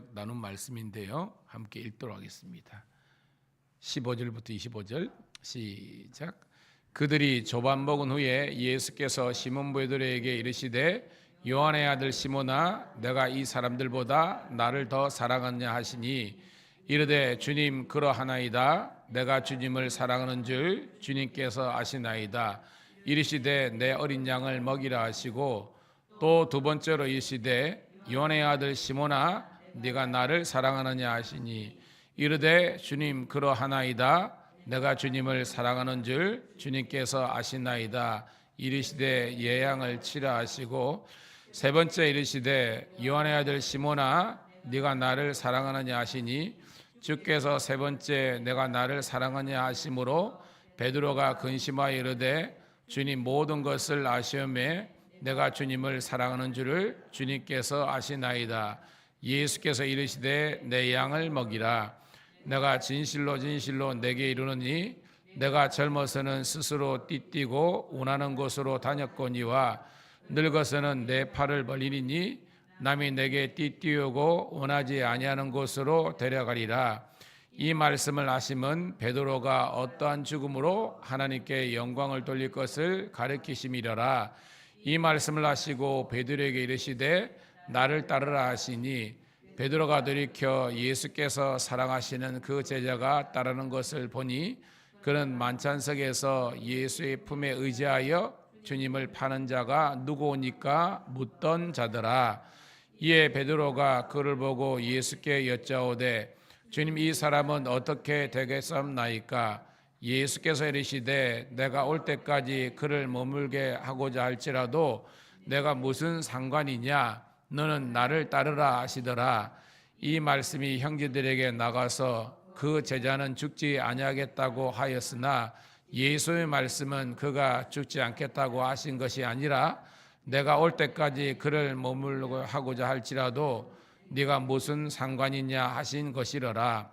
나눈 말씀인데요. 함께 읽도록 하겠습니다. 15절부터 25절 시작. 그들이 조반 먹은 후에 예수께서 시몬 베드로에게 이르시되 요한의 아들 시몬아 내가 이 사람들보다 나를 더 사랑하느냐 하시니 이르되 주님 그러하나이다. 내가 주님을 사랑하는 줄 주님께서 아시나이다. 이르시되 내 어린 양을 먹이라 하시고 또 두 번째로 이르시되 요한의 아들 시몬아 네가 나를 사랑하느냐 하시니 이르되 주님 그러하나이다. 내가 주님을 사랑하는 줄 주님께서 아시나이다. 이르시되 예양을 치라 하시고 세 번째 이르시되 요한의 아들 시몬아 네가 나를 사랑하느냐 하시니 주께서 세 번째 내가 나를 사랑하느냐 하심으로 베드로가 근심하여 이르되 주님 모든 것을 아시오매 내가 주님을 사랑하는 줄을 주님께서 아시나이다. 예수께서 이르시되 내 양을 먹이라. 내가 진실로 진실로 내게 이르노니 내가 젊어서는 스스로 띠뛰고 원하는 곳으로 다녔거니와 늙어서는 내 팔을 벌리니 남이 내게 띠뛰고 원하지 아니하는 곳으로 데려가리라. 이 말씀을 하심은 베드로가 어떠한 죽음으로 하나님께 영광을 돌릴 것을 가르치심이려라. 이 말씀을 하시고 베드로에게 이르시되 나를 따르라 하시니 베드로가 돌이켜 예수께서 사랑하시는 그 제자가 따르는 것을 보니 그는 만찬석에서 예수의 품에 의지하여 주님을 파는 자가 누구오니까 묻던 자더라. 이에 베드로가 그를 보고 예수께 여짜오되 주님 이 사람은 어떻게 되겠사옵나이까? 예수께서 이르시되 내가 올 때까지 그를 머물게 하고자 할지라도 내가 무슨 상관이냐? 너는 나를 따르라 하시더라. 이 말씀이 형제들에게 나가서 그 제자는 죽지 아니하겠다고 하였으나 예수의 말씀은 그가 죽지 않겠다고 하신 것이 아니라 내가 올 때까지 그를 머물고 하고자 할지라도 네가 무슨 상관이냐 하신 것이러라.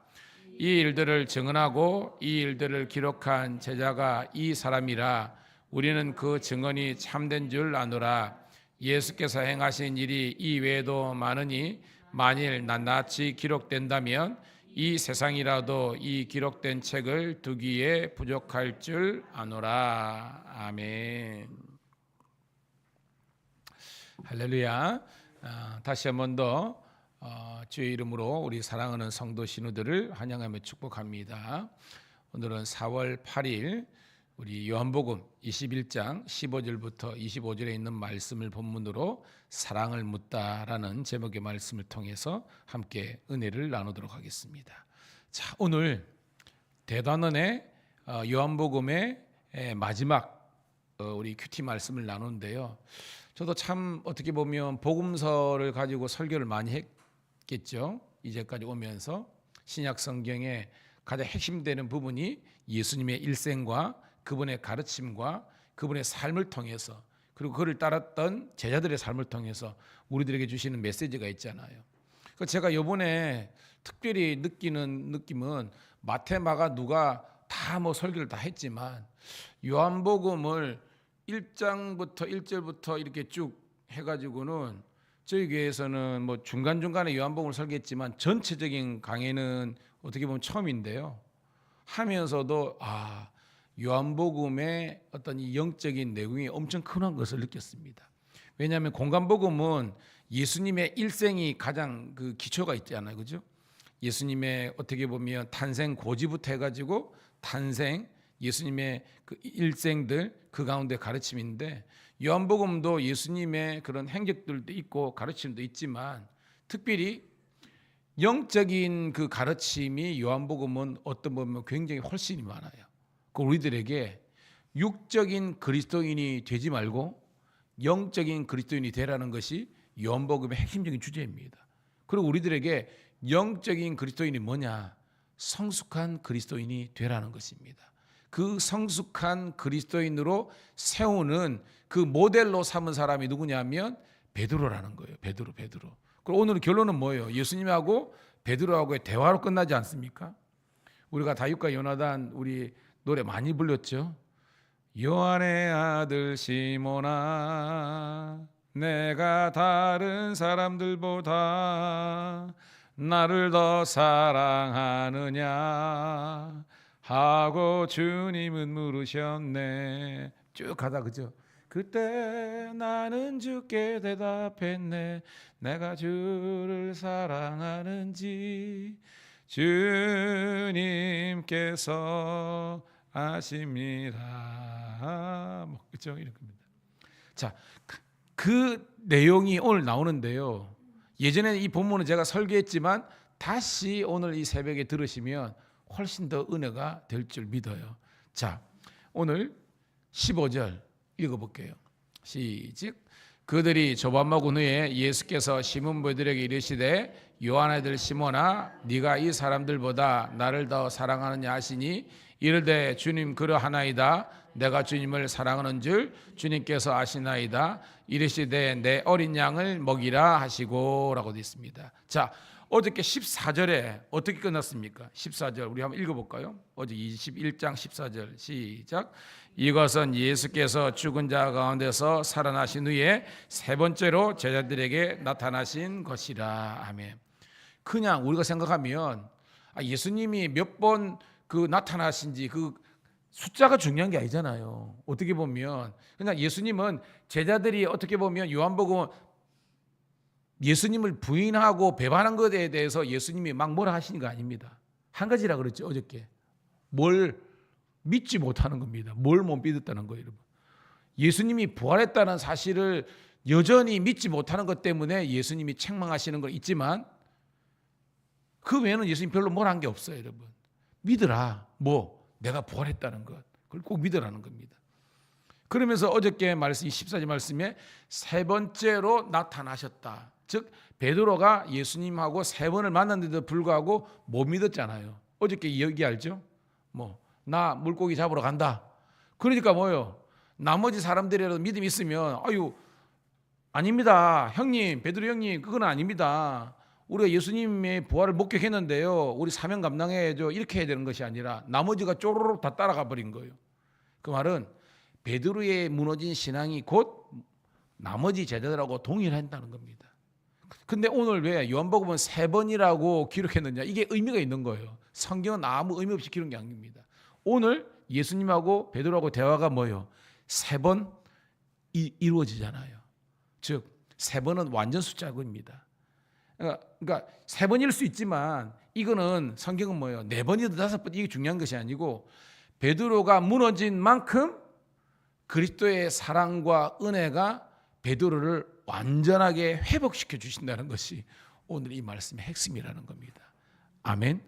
이 일들을 증언하고 이 일들을 기록한 제자가 이 사람이라. 우리는 그 증언이 참된 줄 아노라. 예수께서 행하신 일이 이 외에도 많으니 만일 낱낱이 기록된다면 이 세상이라도 이 기록된 책을 두기에 부족할 줄 아노라. 아멘. 할렐루야. 다시 한 번 더 주의 이름으로 우리 사랑하는 성도 신우들을 환영하며 축복합니다. 오늘은 4월 8일 우리 요한복음 21장 15절부터 25절에 있는 말씀을 본문으로 사랑을 묻다라는 제목의 말씀을 통해서 함께 은혜를 나누도록 하겠습니다. 자, 오늘 대단원의 요한복음의 마지막 우리 큐티 말씀을 나누는데요. 저도 참 어떻게 보면 복음서를 가지고 설교를 많이 했겠죠. 이제까지 오면서 신약 성경의 가장 핵심되는 부분이 예수님의 일생과 그분의 가르침과 그분의 삶을 통해서 그리고 그를 따랐던 제자들의 삶을 통해서 우리들에게 주시는 메시지가 있잖아요. 제가 이번에 특별히 느끼는 느낌은 마태, 마가, 누가 다 설교를 다 했지만 요한복음을 1장부터 1절부터 이렇게 쭉 해가지고는 저희 교회에서는 중간중간에 요한복음을 설교했지만 전체적인 강해는 어떻게 보면 처음인데요. 하면서도 요한복음의 어떤 이 영적인 내용이 엄청 큰 것을 느꼈습니다. 왜냐하면 공간복음은 예수님의 일생이 가장 그 기초가 있잖아요, 그죠? 예수님의 어떻게 보면 탄생 고지부터 해가지고 탄생 예수님의 그 일생들 그 가운데 가르침인데 요한복음도 예수님의 그런 행적들도 있고 가르침도 있지만 특별히 영적인 그 가르침이 요한복음은 어떤 보면 굉장히 훨씬 많아요. 우리들에게 육적인 그리스도인이 되지 말고 영적인 그리스도인이 되라는 것이 요한복음의 핵심적인 주제입니다. 그리고 우리들에게 영적인 그리스도인이 뭐냐? 성숙한 그리스도인이 되라는 것입니다. 그 성숙한 그리스도인으로 세우는 그 모델로 삼은 사람이 누구냐면 베드로라는 거예요. 베드로. 그리고 오늘 결론은 뭐예요? 예수님하고 베드로하고의 대화로 끝나지 않습니까? 우리가 다윗과 요나단 우리 노래 많이 불렀죠. 요한의 아들 시몬아 내가 다른 사람들보다 나를 더 사랑하느냐 하고 주님은 물으셨네. 쭉 가다 그죠? 그때 나는 주께 대답했네. 내가 주를 사랑하는지 주님께서 아십니다. 뭐 그죠? 이런 겁니다. 자, 그 내용이 오늘 나오는데요. 예전에 이 본문은 제가 설교했지만 다시 오늘 이 새벽에 들으시면 훨씬 더 은혜가 될 줄 믿어요. 자, 오늘 15절 읽어볼게요. 시작. 그들이 조밥 먹은 후에 예수께서 시몬 베드로에게 이르시되 요한 아들 시몬아 네가 이 사람들보다 나를 더 사랑하느냐 하시니 이르되 주님 그러하나이다. 내가 주님을 사랑하는 줄 주님께서 아시나이다. 이르시되 내 어린 양을 먹이라 하시고 라고 되어 있습니다. 자, 어저께 14절에 어떻게 끝났습니까? 14절 우리 한번 읽어볼까요? 어제 21장 14절 시작. 이것은 예수께서 죽은 자 가운데서 살아나신 후에 세 번째로 제자들에게 나타나신 것이라. 아멘. 그냥 우리가 생각하면 예수님이 몇 번 그 나타나신지 그 숫자가 중요한 게 아니잖아요. 어떻게 보면 그냥 예수님은 제자들이 어떻게 보면 요한복음 예수님을 부인하고 배반한 것에 대해서 예수님이 막 뭐라 하시는 거 아닙니다. 한 가지라 그랬죠 어저께. 뭘 믿지 못하는 겁니다. 뭘 못 믿었다는 거예요, 여러분. 예수님이 부활했다는 사실을 여전히 믿지 못하는 것 때문에 예수님이 책망하시는 건 있지만 그 외에는 예수님 별로 뭘 한 게 없어요, 여러분. 믿으라. 뭐 내가 부활했다는 것. 그걸 꼭 믿으라는 겁니다. 그러면서 어저께 말씀 14절 말씀에 세 번째로 나타나셨다. 즉 베드로가 예수님하고 세 번을 만났는데도 불구하고 못 믿었잖아요. 어저께 여기 알죠? 뭐 나 물고기 잡으러 간다. 그러니까 뭐요? 나머지 사람들이라도 믿음이 있으면 아유 아닙니다. 형님, 베드로 형님 그건 아닙니다. 우리가 예수님의 부활을 목격했는데요. 우리 사명 감당해야죠. 이렇게 해야 되는 것이 아니라 나머지가 쪼르륵 다 따라가 버린 거예요. 그 말은 베드로의 무너진 신앙이 곧 나머지 제자들하고 동일한다는 겁니다. 근데 오늘 왜 요한복음은 세 번이라고 기록했느냐? 이게 의미가 있는 거예요. 성경은 아무 의미 없이 기록한 게 아닙니다. 오늘 예수님하고 베드로하고 대화가 뭐예요? 세 번 이루어지잖아요. 즉 세 번은 완전 숫자입니다. 그러니까 세 번일 수 있지만 이거는 성경은 뭐예요? 네 번이든 다섯 번 이게 중요한 것이 아니고 베드로가 무너진 만큼 그리스도의 사랑과 은혜가 베드로를 완전하게 회복시켜 주신다는 것이 오늘 이 말씀의 핵심이라는 겁니다. 아멘.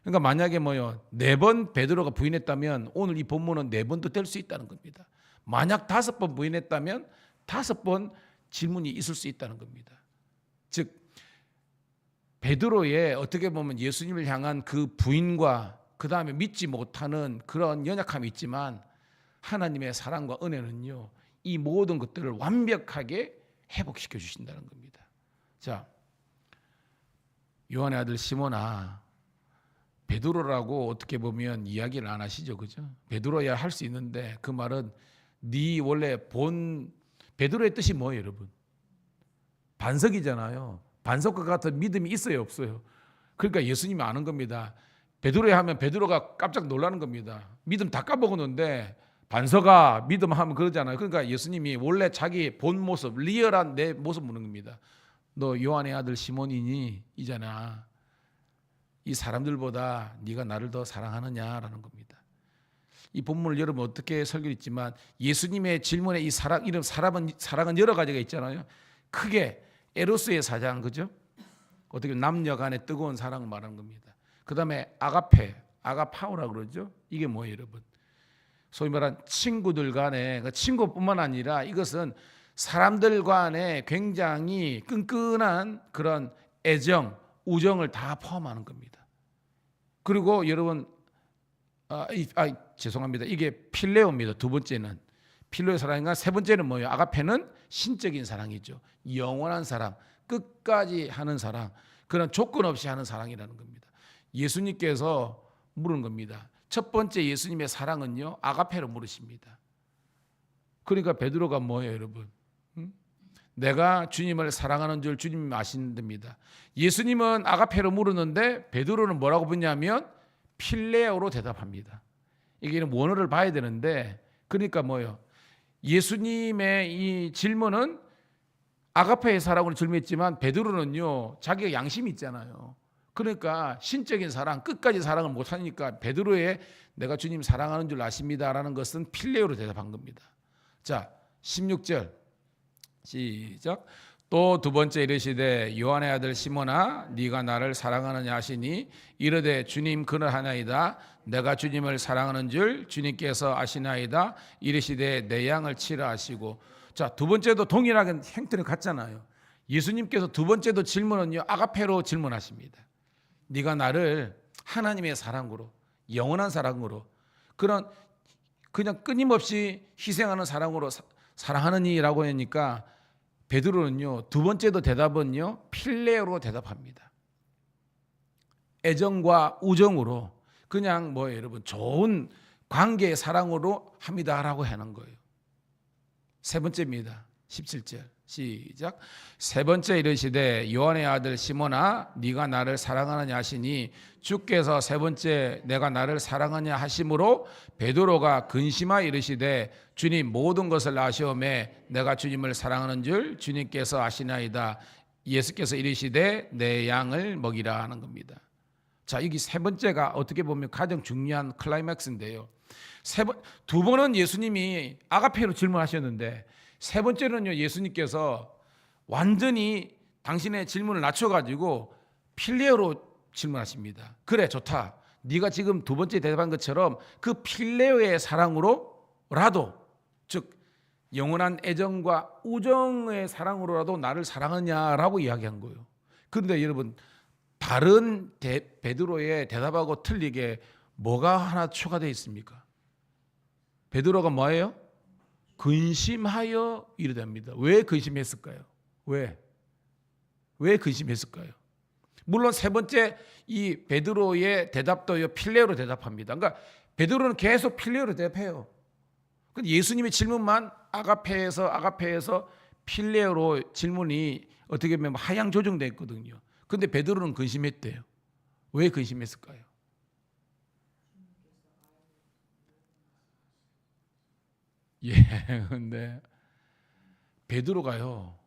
그러니까 만약에 뭐요? 네 번 베드로가 부인했다면 오늘 이 본문은 네 번도 될 수 있다는 겁니다. 만약 다섯 번 부인했다면 다섯 번 질문이 있을 수 있다는 겁니다. 즉 베드로의 어떻게 보면 예수님을 향한 그 부인과 그 다음에 믿지 못하는 그런 연약함이 있지만 하나님의 사랑과 은혜는요 이 모든 것들을 완벽하게 회복시켜 주신다는 겁니다. 자, 요한의 아들 시몬아, 베드로라고 어떻게 보면 이야기를 안 하시죠, 그죠? 베드로야 할 수 있는데 그 말은 네 원래 본 베드로의 뜻이 뭐예요, 여러분? 반석이잖아요. 반석과 같은 믿음이 있어요, 없어요? 그러니까 예수님이 아는 겁니다. 베드로야 하면 베드로가 깜짝 놀라는 겁니다. 믿음 다 까먹었는데 반석아 믿음 하면 그러잖아요. 그러니까 예수님이 원래 자기 본 모습, 리얼한 내 모습 묻는 겁니다. 너 요한의 아들 시몬이니? 이잖아. 이 사람들보다 네가 나를 더 사랑하느냐라는 겁니다. 이 본문을 여러분 어떻게 설교했지만 예수님의 질문에 이 이런 사랑은 여러 가지가 있잖아요. 크게 에로스의 사랑, 그죠? 어떻게 남녀 간의 뜨거운 사랑을 말하는 겁니다. 그 다음에 아가파오라 그러죠. 이게 뭐예요, 여러분? 소위 말한 친구들 간에, 친구뿐만 아니라 이것은 사람들 간에 굉장히 끈끈한 그런 애정, 우정을 다 포함하는 겁니다. 그리고 여러분, 죄송합니다. 이게 필레오입니다. 두 번째는 필레오의 사랑인가? 세 번째는 뭐예요? 아가페는 신적인 사랑이죠. 영원한 사랑, 끝까지 하는 사랑, 그런 조건 없이 하는 사랑이라는 겁니다. 예수님께서 물은 겁니다. 첫 번째 예수님의 사랑은요, 아가페로 물으십니다. 그러니까 베드로가 뭐예요, 여러분? 내가 주님을 사랑하는 줄 주님이 아신답니다. 예수님은 아가페로 물었는데 베드로는 뭐라고 묻냐면 필레오로 대답합니다. 이게 원어를 봐야 되는데, 그러니까 뭐예요? 예수님의 이 질문은 아가페의 사랑으로 질문했지만 베드로는요 자기가 양심이 있잖아요. 그러니까 신적인 사랑, 끝까지 사랑을 못하니까 베드로의 내가 주님 사랑하는 줄 아십니다라는 것은 필레오로 대답한 겁니다. 자, 16절 시작. 또 두 번째 이르시되 요한의 아들 시몬아 네가 나를 사랑하느냐 하시니 이르되 주님 그러하나이다. 내가 주님을 사랑하는 줄 주님께서 아시나이다. 이르시되 내 양을 치라 하시고. 자, 두 번째도 동일하게 행태는 같잖아요. 예수님께서 두 번째도 질문은요 아가페로 질문하십니다. 네가 나를 하나님의 사랑으로, 영원한 사랑으로, 그런 그냥 끊임없이 희생하는 사랑으로 사랑하느니라고 하니까 베드로는요 두 번째도 대답은요 필레오로 대답합니다. 애정과 우정으로, 그냥 뭐예요 여러분, 좋은 관계의 사랑으로 합니다라고 하는 거예요. 세 번째입니다. 17절 시작. 세 번째 이르시되 요한의 아들 시몬아 네가 나를 사랑하느냐 하시니 주께서 세 번째 내가 나를 사랑하냐 하심으로 베드로가 근심하여 이르시되 주님 모든 것을 아시오매 내가 주님을 사랑하는 줄 주님께서 아시나이다. 예수께서 이르시되 내 양을 먹이라 하는 겁니다. 자, 여기 세 번째가 어떻게 보면 가장 중요한 클라이맥스인데요. 두 번은 예수님이 아가페로 질문하셨는데 세 번째는요 예수님께서 완전히 당신의 질문을 낮춰가지고 필레오로 질문하십니다. 그래 좋다. 네가 지금 두 번째 대답한 것처럼 그 필레오의 사랑으로라도, 즉 영원한 애정과 우정의 사랑으로라도 나를 사랑하냐라고 이야기한 거예요. 그런데 여러분 다른 베드로의 대답하고 틀리게 뭐가 하나 추가되어 있습니까? 베드로가 뭐예요? 근심하여 이르답니다. 왜 근심했을까요? 왜 근심했을까요? 물론 세 번째 이 베드로의 대답도요 필레오로 대답합니다. 그러니까 베드로는 계속 필레오로 대답해요. 근데 예수님의 질문만 아가페에서 필레오로 질문이 어떻게 보면 하향 조정되어 있거든요. 근데 베드로는 근심했대요. 왜 근심했을까요? 근데 베드로가요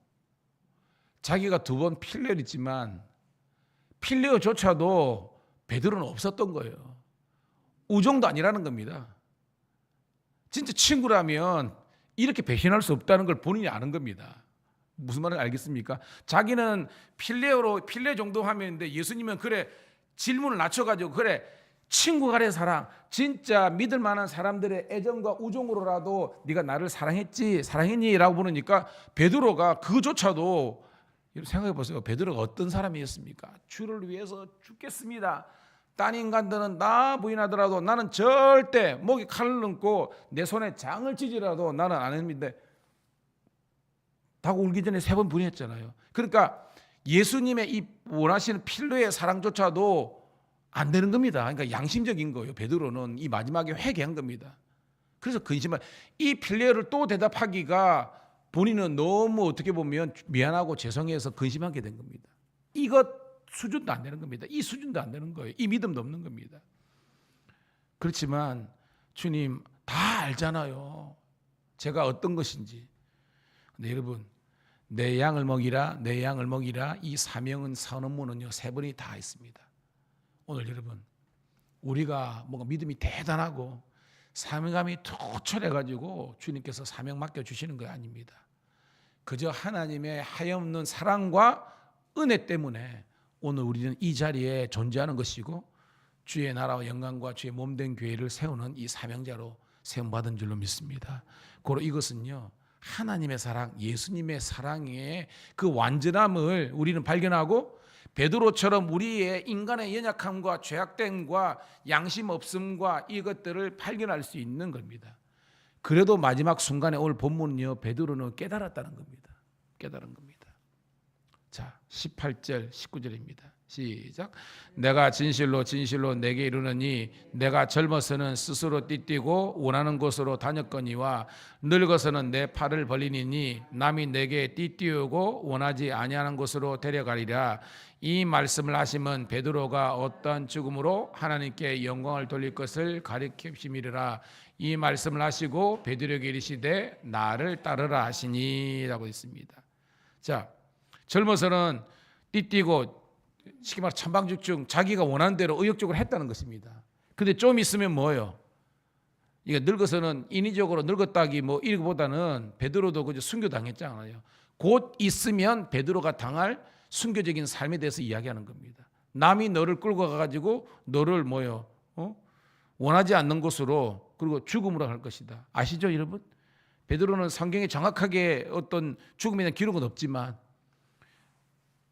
자기가 두 번 필레오를 있지만 필레오조차도 베드로는 없었던 거예요. 우정도 아니라는 겁니다. 진짜 친구라면 이렇게 배신할 수 없다는 걸 본인이 아는 겁니다. 무슨 말인지 알겠습니까? 자기는 필레오 정도 하면인데 예수님은 그래 질문을 낮춰가지고 그래 친구 간의 사랑, 진짜 믿을 만한 사람들의 애정과 우정으로라도 네가 나를 사랑했니? 라고 물으니까 베드로가 그조차도, 생각해 보세요. 베드로가 어떤 사람이었습니까? 주를 위해서 죽겠습니다. 딴 인간들은 나 부인하더라도 나는 절대 목에 칼을 넣고 내 손에 장을 찢으라도 나는 안 합니다. 다고 울기 전에 세 번 부인했잖아요. 그러니까 예수님의 이 원하시는 필로의 사랑조차도 안 되는 겁니다. 그러니까 양심적인 거예요. 베드로는 이 마지막에 회개한 겁니다. 그래서 근심한 이 필레오를 또 대답하기가 본인은 너무 어떻게 보면 미안하고 죄송해서 근심하게 된 겁니다. 이것 수준도 안 되는 겁니다. 이 수준도 안 되는 거예요. 이 믿음도 없는 겁니다. 그렇지만 주님 다 알잖아요. 제가 어떤 것인지. 근데 여러분 내 양을 먹이라 이 사명은 선언문은요 세 번이 다 있습니다. 오늘 여러분 우리가 뭔가 믿음이 대단하고 사명감이 투철해가지고 주님께서 사명 맡겨주시는 거 아닙니다. 그저 하나님의 하염없는 사랑과 은혜 때문에 오늘 우리는 이 자리에 존재하는 것이고 주의 나라와 영광과 주의 몸된 교회를 세우는 이 사명자로 세움받은 줄로 믿습니다. 고로 이것은요 하나님의 사랑, 예수님의 사랑의 그 완전함을 우리는 발견하고 베드로처럼 우리의 인간의 연약함과 죄악됨과 양심 없음과 이것들을 발견할 수 있는 겁니다. 그래도 마지막 순간에 오늘 본문은요 베드로는 깨달았다는 겁니다. 깨달은 겁니다. 자, 18절 19절입니다. 시작. 내가 진실로 진실로 내게 이르노니 내가 젊어서는 스스로 띠뛰고 원하는 곳으로 다녔거니와 늙어서는 내 팔을 벌리니 남이 내게 띠뛰고 원하지 아니하는 곳으로 데려가리라. 이 말씀을 하시면 베드로가 어떠한 죽음으로 하나님께 영광을 돌릴 것을 가리키심이라. 이 말씀을 하시고 베드로에게 이르시되 나를 따르라 하시니라고 있습니다. 자, 젊어서는 띠뛰고 쉽게 말해 천방죽중 자기가 원하는 대로 의욕적으로 했다는 것입니다. 근데 좀 있으면 뭐예요? 이게 늙어서는 인위적으로 늙었다기 뭐 이거보다는 베드로도 그저 순교당했잖아요. 곧 있으면 베드로가 당할 순교적인 삶에 대해서 이야기하는 겁니다. 남이 너를 끌고 가가지고 너를 뭐요? 원하지 않는 곳으로 그리고 죽음으로 갈 것이다. 아시죠, 여러분? 베드로는 성경에 정확하게 어떤 죽음에 대한 기록은 없지만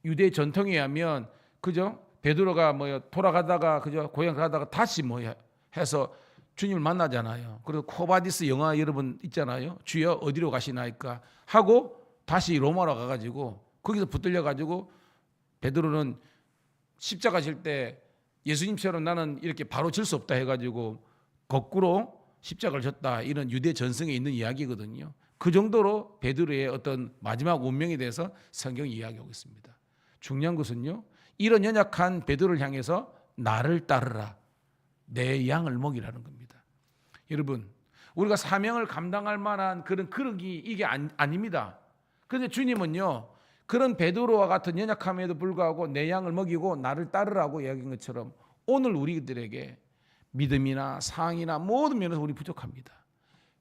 유대 전통에 의하면 그죠? 베드로가 돌아가다가 그죠? 고향 가다가 다시 해서 주님을 만나잖아요. 그리고 코바디스 영화 여러분 있잖아요. 주여 어디로 가시나이까 하고 다시 로마로 가가지고 거기서 붙들려 가지고 베드로는 십자가 질 때 예수님처럼 나는 이렇게 바로 질 수 없다 해가지고 거꾸로 십자가를 졌다, 이런 유대 전승에 있는 이야기거든요. 그 정도로 베드로의 어떤 마지막 운명에 대해서 성경이 이야기하고 있습니다. 중요한 것은요, 이런 연약한 베드로를 향해서 나를 따르라, 내 양을 먹이라는 겁니다. 여러분, 우리가 사명을 감당할 만한 그런 그릇이 이게 아닙니다. 그런데 주님은요, 그런 베드로와 같은 연약함에도 불구하고 내 양을 먹이고 나를 따르라고 이야기한 것처럼 오늘 우리들에게 믿음이나 사랑이나 모든 면에서 우리 부족합니다.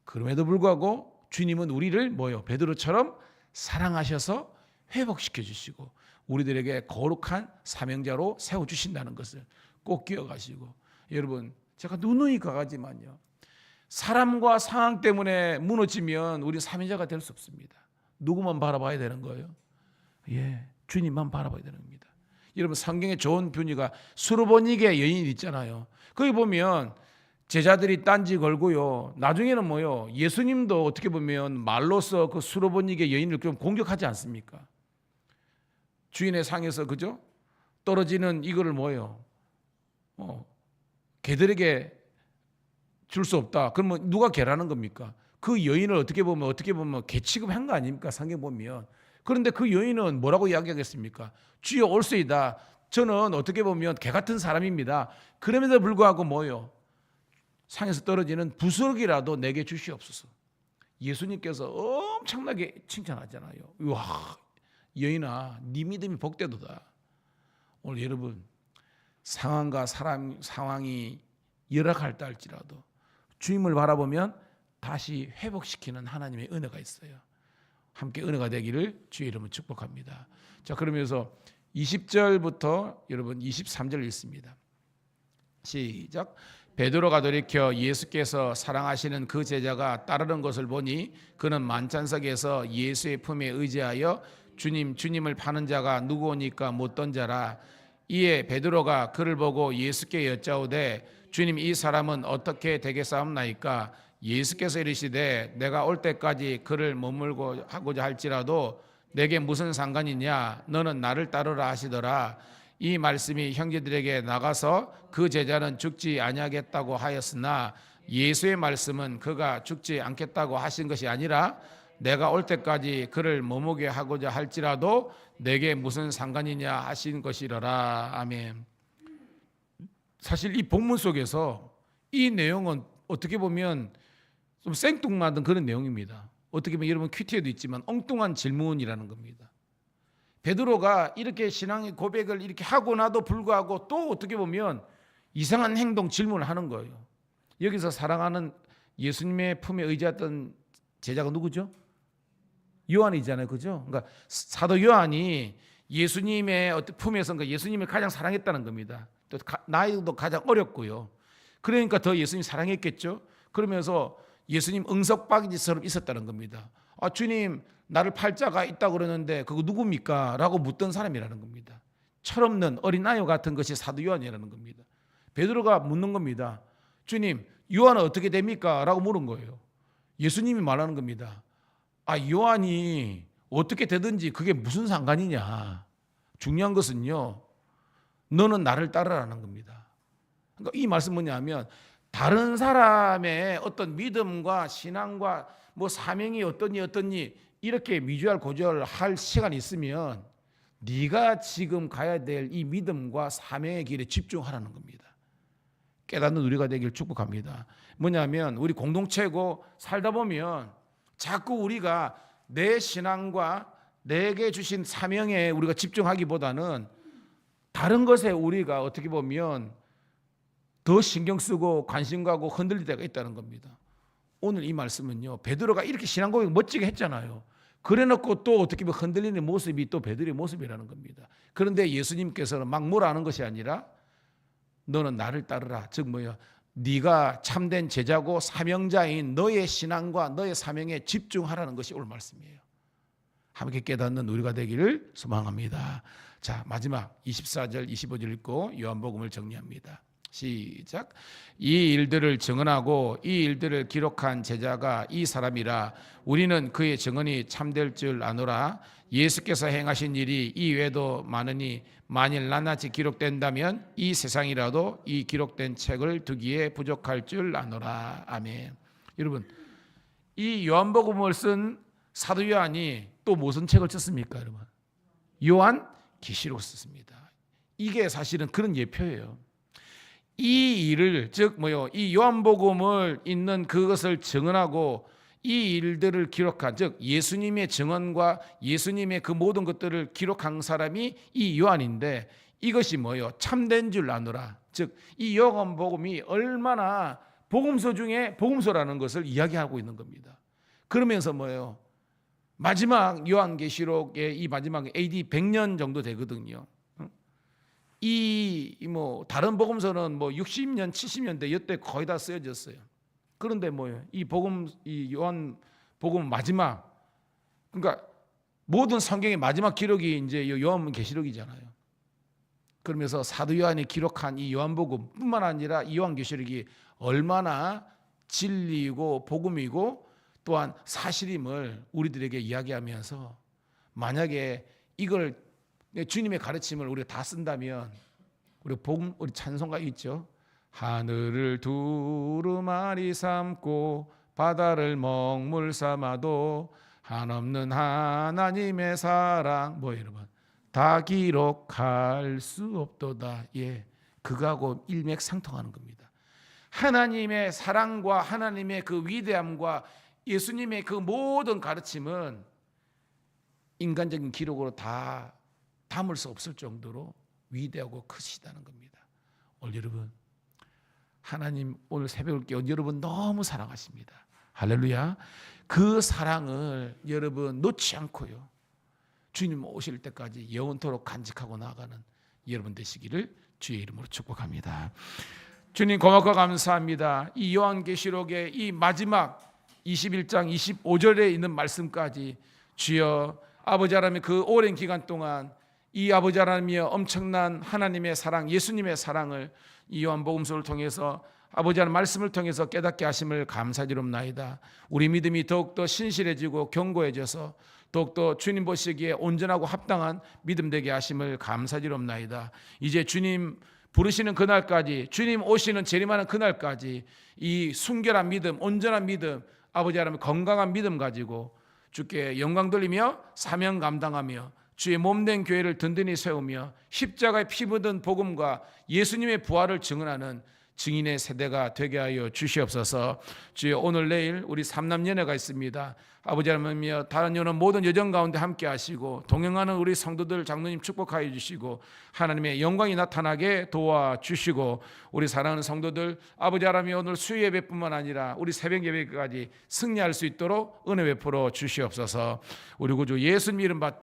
그럼에도 불구하고 주님은 우리를 베드로처럼 사랑하셔서 회복시켜 주시고 우리들에게 거룩한 사명자로 세워주신다는 것을 꼭 기억하시고, 여러분, 제가 누누이 가가지만요, 사람과 상황 때문에 무너지면 우리 사명자가 될 수 없습니다. 누구만 바라봐야 되는 거예요? 주님만 바라봐야 되는 겁니다. 여러분, 성경에 좋은 비유가 수르보니게 여인 있잖아요. 거기 보면 제자들이 딴지 걸고요, 나중에는 예수님도 어떻게 보면 말로써 그 수르보니게 여인을 좀 공격하지 않습니까? 주인의 상에서 그죠? 떨어지는 이거를 개들에게 줄 수 없다. 그러면 누가 개라는 겁니까? 그 여인을 어떻게 보면 개 취급한 거 아닙니까? 성경 보면. 그런데 그 여인은 뭐라고 이야기하겠습니까? 주여 올소이다. 저는 어떻게 보면 개 같은 사람입니다. 그럼에도 불구하고 상에서 떨어지는 부스러기라도 내게 주시옵소서. 예수님께서 엄청나게 칭찬하잖아요. 와, 여인아, 네 믿음이 복되도다. 오늘 여러분, 상황과 상황이 열악할 할지라도 주님을 바라보면 다시 회복시키는 하나님의 은혜가 있어요. 함께 은혜가 되기를 주의 이름으로 축복합니다. 자, 그러면서 20절부터 여러분 23절 읽습니다. 시작. 베드로가 돌이켜 예수께서 사랑하시는 그 제자가 따르는 것을 보니 그는 만찬석에서 예수의 품에 의지하여 주님을 파는 자가 누구오니까 못던 자라. 이에 베드로가 그를 보고 예수께 여짜오되 주님, 이 사람은 어떻게 되겠사옵나이까? 예수께서 이르시되 내가 올 때까지 그를 머물고 하고자 할지라도 내게 무슨 상관이냐? 너는 나를 따르라 하시더라. 이 말씀이 형제들에게 나가서 그 제자는 죽지 아니하겠다고 하였으나 예수의 말씀은 그가 죽지 않겠다고 하신 것이 아니라 내가 올 때까지 그를 머무게 하고자 할지라도 내게 무슨 상관이냐 하신 것이라라. 아멘. 사실 이 본문 속에서 이 내용은 어떻게 보면 좀 생뚱맞은 그런 내용입니다. 어떻게 보면 여러분 큐티에도 있지만 엉뚱한 질문이라는 겁니다. 베드로가 이렇게 신앙의 고백을 이렇게 하고 나도 불구하고 또 어떻게 보면 이상한 행동, 질문을 하는 거예요. 여기서 사랑하는 예수님의 품에 의지했던 제자가 누구죠? 요한이잖아요, 그죠? 그러니까 사도 요한이 예수님의 품에서 예수님을 가장 사랑했다는 겁니다. 또 나이도 가장 어렸고요. 그러니까 더 예수님 사랑했겠죠. 그러면서 예수님 응석박이처럼 있었다는 겁니다. 아, 주님, 나를 팔 자가 있다고 그러는데 그거 누굽니까? 라고 묻던 사람이라는 겁니다. 철없는 어린아이 같은 것이 사도 요한이라는 겁니다. 베드로가 묻는 겁니다. 주님, 요한은 어떻게 됩니까? 라고 물은 거예요. 예수님이 말하는 겁니다. 아, 요한이 어떻게 되든지 그게 무슨 상관이냐. 중요한 것은요, 너는 나를 따르라는 겁니다. 그러니까 이 말씀 뭐냐면 다른 사람의 어떤 믿음과 신앙과 뭐 사명이 어떠니 이렇게 미주알 고주할 시간이 있으면 네가 지금 가야 될 이 믿음과 사명의 길에 집중하라는 겁니다. 깨닫는 우리가 되길 축복합니다. 뭐냐면 우리 공동체고 살다 보면 자꾸 우리가 내 신앙과 내게 주신 사명에 우리가 집중하기보다는 다른 것에 우리가 어떻게 보면 더 신경 쓰고 관심 가고 흔들릴 때가 있다는 겁니다. 오늘 이 말씀은요, 베드로가 이렇게 신앙 고백 멋지게 했잖아요. 그래놓고 또 어떻게 보면 흔들리는 모습이 또 베드로의 모습이라는 겁니다. 그런데 예수님께서는 막 뭐라 하는 것이 아니라 너는 나를 따르라. 즉 뭐야? 네가 참된 제자고 사명자인 너의 신앙과 너의 사명에 집중하라는 것이 오늘 말씀이에요. 함께 깨닫는 우리가 되기를 소망합니다. 자, 마지막 24절 25절 읽고 요한복음을 정리합니다. 시작. 이 일들을 증언하고 이 일들을 기록한 제자가 이 사람이라. 우리는 그의 증언이 참될 줄 아노라. 예수께서 행하신 일이 이 외에도 많으니 만일 낱낱이 기록된다면 이 세상이라도 이 기록된 책을 두기에 부족할 줄 아노라. 아멘. 여러분, 이 요한복음을 쓴 사도 요한이 또 무슨 책을 썼습니까, 여러분? 요한 계시록 썼습니다. 이게 사실은 그런 예표예요. 이 일을 즉 뭐요? 이 요한복음을 읽는 그것을 증언하고 이 일들을 기록한 즉 예수님의 증언과 예수님의 그 모든 것들을 기록한 사람이 이 요한인데 이것이 뭐요? 참된 줄 아노라. 즉 이 요한복음이 얼마나 복음서 중에 복음서라는 것을 이야기하고 있는 겁니다. 그러면서 뭐예요? 마지막 요한계시록의 이 마지막 AD 100년 정도 되거든요. 이 뭐 다른 복음서는 뭐 60년, 70년대 이때 거의 다 쓰여졌어요. 그런데 뭐예요? 이 요한 복음 마지막 그러니까 모든 성경의 마지막 기록이 이제 요한계시록이잖아요. 그러면서 사도 요한이 기록한 이 요한복음뿐만 아니라 이 요한계시록이 얼마나 진리이고 복음이고 또한 사실임을 우리들에게 이야기하면서 만약에 이걸 주님의 가르침을 우리가 다 쓴다면 우리 찬송가 있죠. 하늘을 두루마리 삼고 바다를 먹물 삼아도 한없는 하나님의 사랑 뭐 여러분 다 기록할 수 없도다. 예, 그거하고 일맥상통하는 겁니다. 하나님의 사랑과 하나님의 그 위대함과 예수님의 그 모든 가르침은 인간적인 기록으로 다 담을 수 없을 정도로 위대하고 크시다는 겁니다. 오늘 여러분 하나님 오늘 새벽을 깨운 여러분 너무 사랑하십니다. 할렐루야. 그 사랑을 여러분 놓지 않고요 주님 오실 때까지 영원토록 간직하고 나아가는 여러분 되시기를 주의 이름으로 축복합니다. 주님 고맙고 감사합니다. 이 요한계시록의 이 마지막 21장 25절에 있는 말씀까지 주여 아버지 하나님 그 오랜 기간 동안 이 아버지 하나님의 엄청난 하나님의 사랑 예수님의 사랑을 이 요한복음서를 통해서 아버지 하나님 말씀을 통해서 깨닫게 하심을 감사드립나이다. 우리 믿음이 더욱더 신실해지고 견고해져서 더욱더 주님 보시기에 온전하고 합당한 믿음 되게 하심을 감사드립나이다. 이제 주님 부르시는 그날까지 주님 오시는 재림하는 그날까지 이 순결한 믿음 온전한 믿음 아버지 하나님 건강한 믿음 가지고 주께 영광 돌리며 사명 감당하며 주의 몸된 교회를 든든히 세우며 십자가에 피 묻은 복음과 예수님의 부활을 증언하는 증인의 세대가 되게 하여 주시옵소서. 주여 오늘 내일 우리 삼남연회가 있습니다. 아버지 하나님이여 다른 여는 모든 여정 가운데 함께 하시고 동행하는 우리 성도들 장로님 축복하여 주시고 하나님의 영광이 나타나게 도와주시고 우리 사랑하는 성도들 아버지 하나님 오늘 수요 예배뿐만 아니라 우리 새벽 예배까지 승리할 수 있도록 은혜 베풀어 주시옵소서. 우리 구주 예수님 이름 받